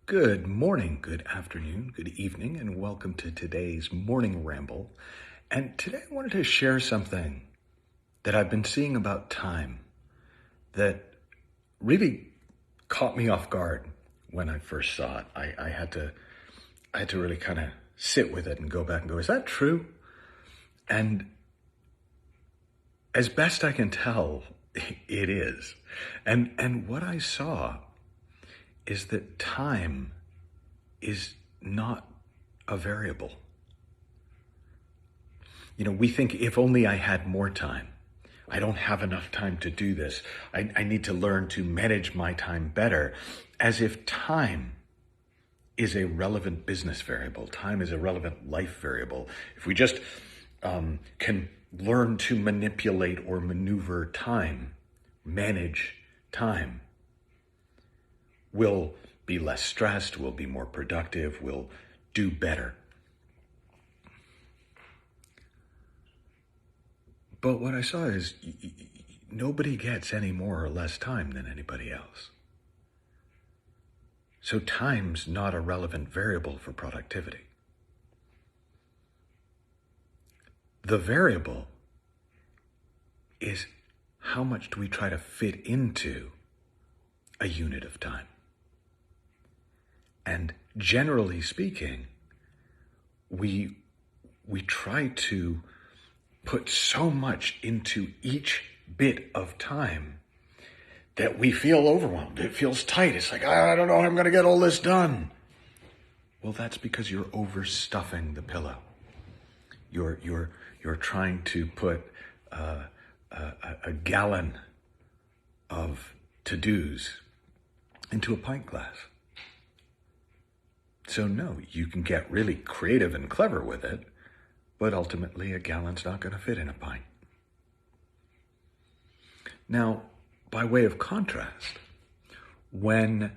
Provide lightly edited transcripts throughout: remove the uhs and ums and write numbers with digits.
Good morning, good afternoon, good evening, and welcome to today's morning ramble. And today I wanted to share something that I've been seeing about time that really caught me off guard when I first saw it. I had to really kind of sit with it and go back and go, is that true? And as best I can tell, it is. And what I saw is that time is not a variable. We think if only I had more time. I don't have enough time to do this. I need to learn to manage my time better, as if time is a relevant business variable. Time is a relevant life variable. If we just can learn to manipulate or maneuver time, manage time, we'll be less stressed, we'll be more productive, we'll do better. But what I saw is nobody gets any more or less time than anybody else. So time's not a relevant variable for productivity. The variable is how much do we try to fit into a unit of time. And generally speaking, we try to put so much into each bit of time that we feel overwhelmed. It feels tight. It's like, I don't know how I'm going to get all this done. Well, that's because you're overstuffing the pillow. You're trying to put a gallon of to-dos into a pint glass. So no, you can get really creative and clever with it, but ultimately a gallon's not going to fit in a pint. Now, by way of contrast, when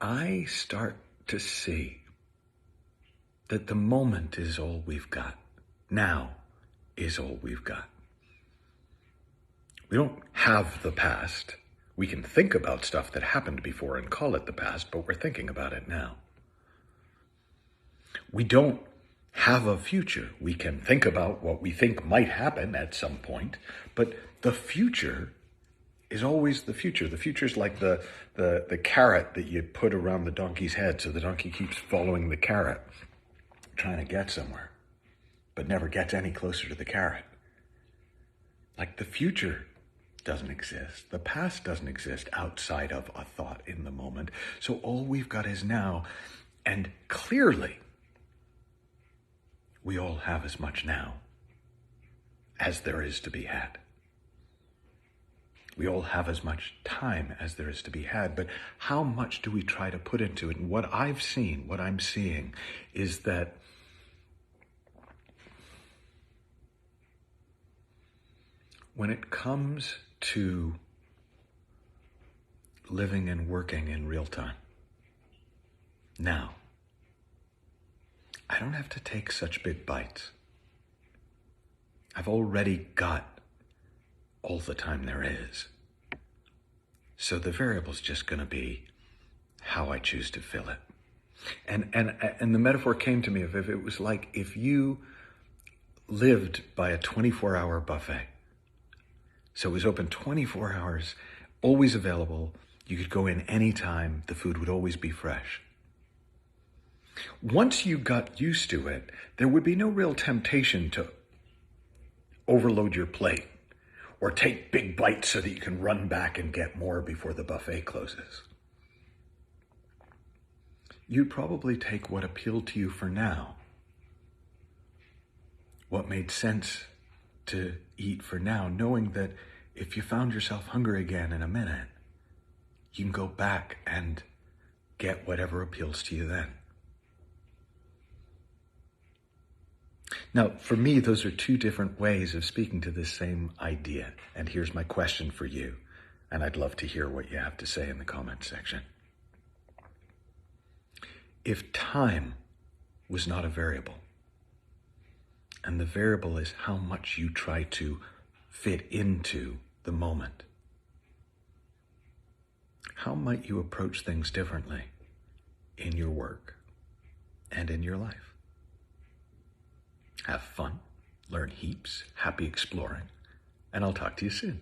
I start to see that the moment is all we've got, now is all we've got. We don't have the past. We can think about stuff that happened before and call it the past, but we're thinking about it now. We don't have a future. We can think about what we think might happen at some point, but the future is always the future. The future is like the carrot that you put around the donkey's head, so the donkey keeps following the carrot, trying to get somewhere, but never gets any closer to the carrot. Like the future doesn't exist. The past doesn't exist outside of a thought in the moment. So all we've got is now. And clearly, we all have as much now as there is to be had. We all have as much time as there is to be had, but how much do we try to put into it? And what I'm seeing is that when it comes to living and working in real time, now, I don't have to take such big bites. I've already got all the time there is. So the variable's just going to be how I choose to fill it. And the metaphor came to me of if it was like if you lived by a 24-hour buffet. So it was open 24 hours, always available. You could go in anytime. The food would always be fresh. Once you got used to it, there would be no real temptation to overload your plate or take big bites so that you can run back and get more before the buffet closes. You'd probably take what appealed to you for now, what made sense to eat for now, knowing that if you found yourself hungry again in a minute, you can go back and get whatever appeals to you then. Now, for me, those are two different ways of speaking to this same idea. And here's my question for you, and I'd love to hear what you have to say in the comments section. If time was not a variable, and the variable is how much you try to fit into the moment, How might you approach things differently in your work and in your life? Have fun, learn heaps, happy exploring, and I'll talk to you soon.